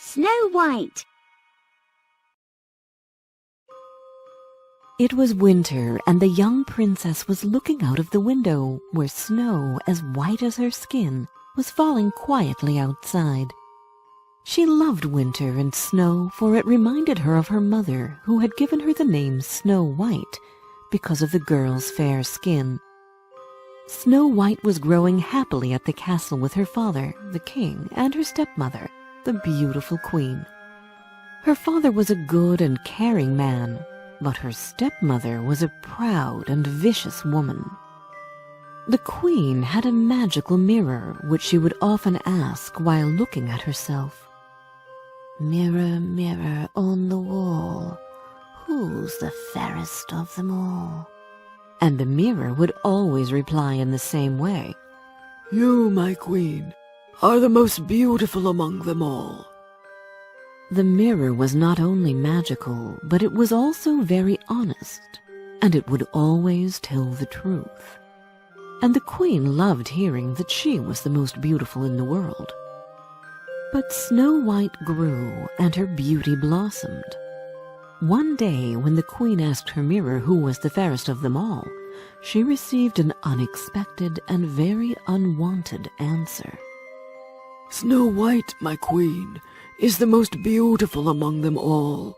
Snow White. It was winter, and the young princess was looking out of the window, where snow, as white as her skin, was falling quietly outside. She loved winter and snow, for it reminded her of her mother, who had given her the name Snow White, because of the girl's fair skin. Snow White was growing happily at the castle with her father, the king, and her stepmother, the beautiful queen. Her father was a good and caring man, but her stepmother was a proud and vicious woman. The queen had a magical mirror which she would often ask while looking at herself. "Mirror, mirror on the wall, who's the fairest of them all?" And the mirror would always reply in the same way. "You, my queen, are the most beautiful among them all." The mirror was not only magical, but it was also very honest, and it would always tell the truth. And the queen loved hearing that she was the most beautiful in the world. But Snow White grew, and her beauty blossomed. One day, when the queen asked her mirror who was the fairest of them all, she received an unexpected and very unwanted answer. "Snow White, my queen, is the most beautiful among them all."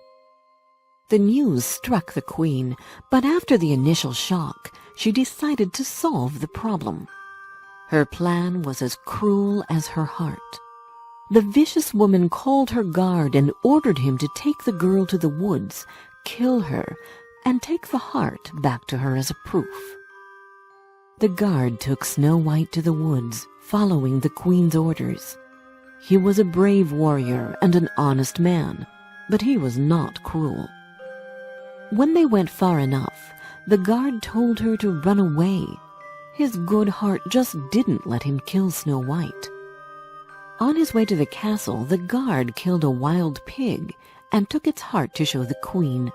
The news struck the queen, but after the initial shock, she decided to solve the problem. Her plan was as cruel as her heart. The vicious woman called her guard and ordered him to take the girl to the woods, kill her, and take the heart back to her as a proof. The guard took Snow White to the woods, following the queen's orders. He was a brave warrior and an honest man, but he was not cruel. When they went far enough, the guard told her to run away. His good heart just didn't let him kill Snow White. On his way to the castle, the guard killed a wild pig and took its heart to show the queen.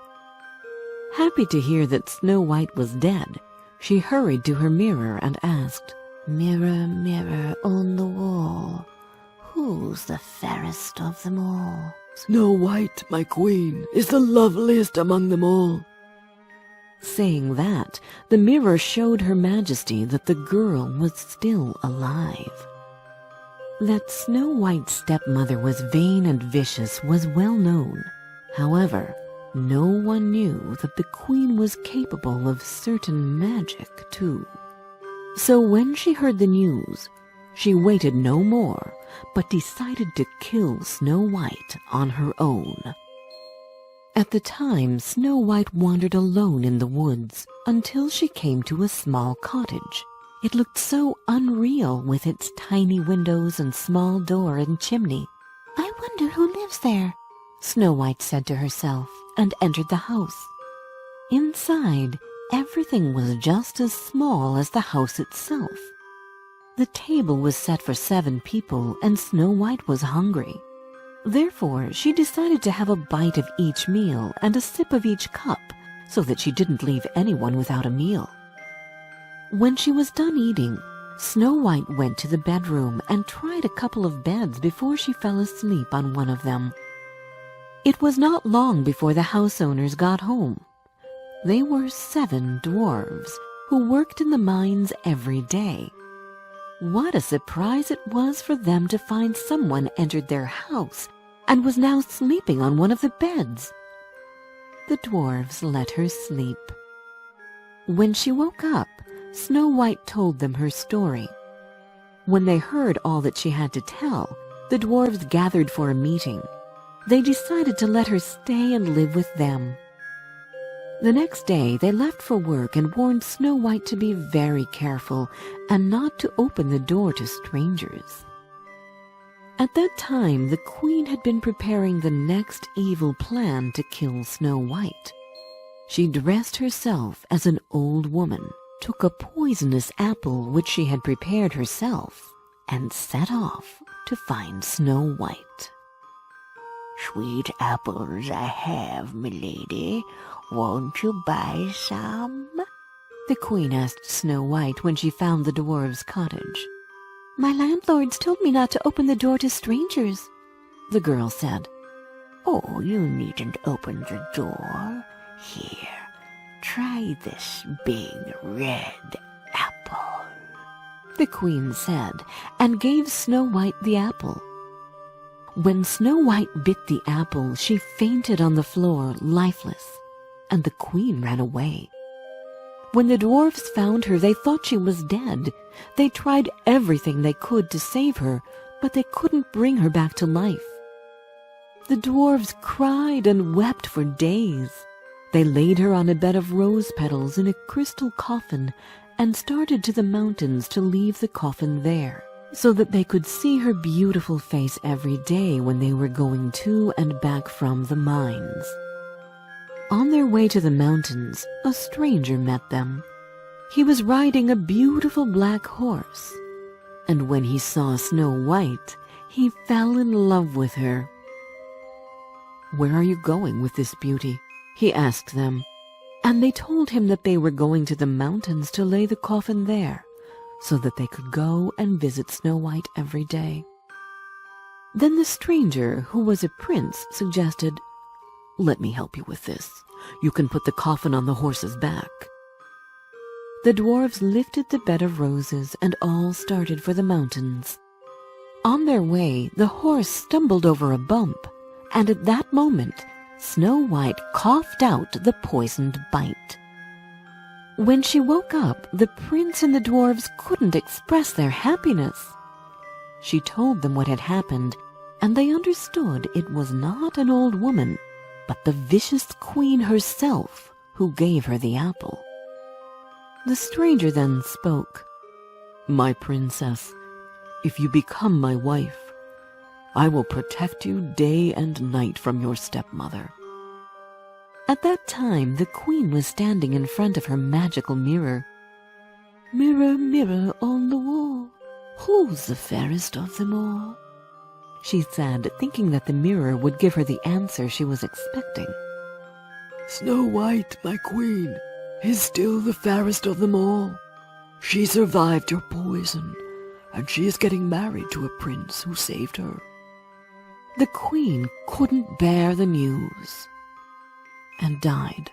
Happy to hear that Snow White was dead, she hurried to her mirror and asked, "Mirror, mirror on the wall, who's the fairest of them all?" "Snow White, my queen, is the loveliest among them all." Saying that, the mirror showed Her Majesty that the girl was still alive. That Snow White's stepmother was vain and vicious was well known. However, no one knew that the queen was capable of certain magic, too. So when she heard the news, she waited no more, but decided to kill Snow White on her own. At the time, Snow White wandered alone in the woods until she came to a small cottage. It looked so unreal with its tiny windows and small door and chimney. "I wonder who lives there," Snow White said to herself, and entered the house. Inside, everything was just as small as the house itself. The table was set for 7 people, and Snow White was hungry. Therefore, she decided to have a bite of each meal and a sip of each cup, so that she didn't leave anyone without a meal. When she was done eating, Snow White went to the bedroom and tried a couple of beds before she fell asleep on one of them. It was not long before the house owners got home. They were 7 dwarves who worked in the mines every day. What a surprise it was for them to find someone entered their house and was now sleeping on one of the beds. The dwarves let her sleep. When she woke up, Snow White told them her story. When they heard all that she had to tell, the dwarves gathered for a meeting. They decided to let her stay and live with them. The next day they left for work and warned Snow White to be very careful and not to open the door to strangers. At that time, the queen had been preparing the next evil plan to kill Snow White. She dressed herself as an old woman, took a poisonous apple which she had prepared herself, and set off to find Snow White. "Sweet apples I have, milady. Won't you buy some?" the queen asked Snow White when she found the dwarves' cottage. "My landlords told me not to open the door to strangers," the girl said. Oh, you needn't open the door. Here, try this big red apple, the queen said, and gave Snow White the apple. When Snow White bit the apple, she fainted on the floor, lifeless, and the queen ran away. When the dwarfs found her, they thought she was dead. They tried everything they could to save her, but they couldn't bring her back to life. The dwarves cried and wept for days. They laid her on a bed of rose petals in a crystal coffin and started to the mountains to leave the coffin there, so that they could see her beautiful face every day when they were going to and back from the mines. On their way to the mountains, a stranger met them. He was riding a beautiful black horse, and when he saw Snow White, he fell in love with her. "Where are you going with this beauty?" he asked them, and they told him that they were going to the mountains to lay the coffin there, so that they could go and visit Snow White every day. Then the stranger, who was a prince, suggested, "Let me help you with this. You can put the coffin on the horse's back." The dwarves lifted the bed of roses and all started for the mountains. On their way, the horse stumbled over a bump, and at that moment, Snow White coughed out the poisoned bite. When she woke up, the prince and the dwarves couldn't express their happiness. She told them what had happened, and they understood it was not an old woman, but the vicious queen herself who gave her the apple. The stranger then spoke. "My princess, if you become my wife, I will protect you day and night from your stepmother." At that time, the queen was standing in front of her magical mirror. "Mirror, mirror on the wall, who's the fairest of them all?" she said, thinking that the mirror would give her the answer she was expecting. Snow White, my queen, is still the fairest of them all. She survived your poison, and she is getting married to a prince who saved her. The queen couldn't bear the news and died.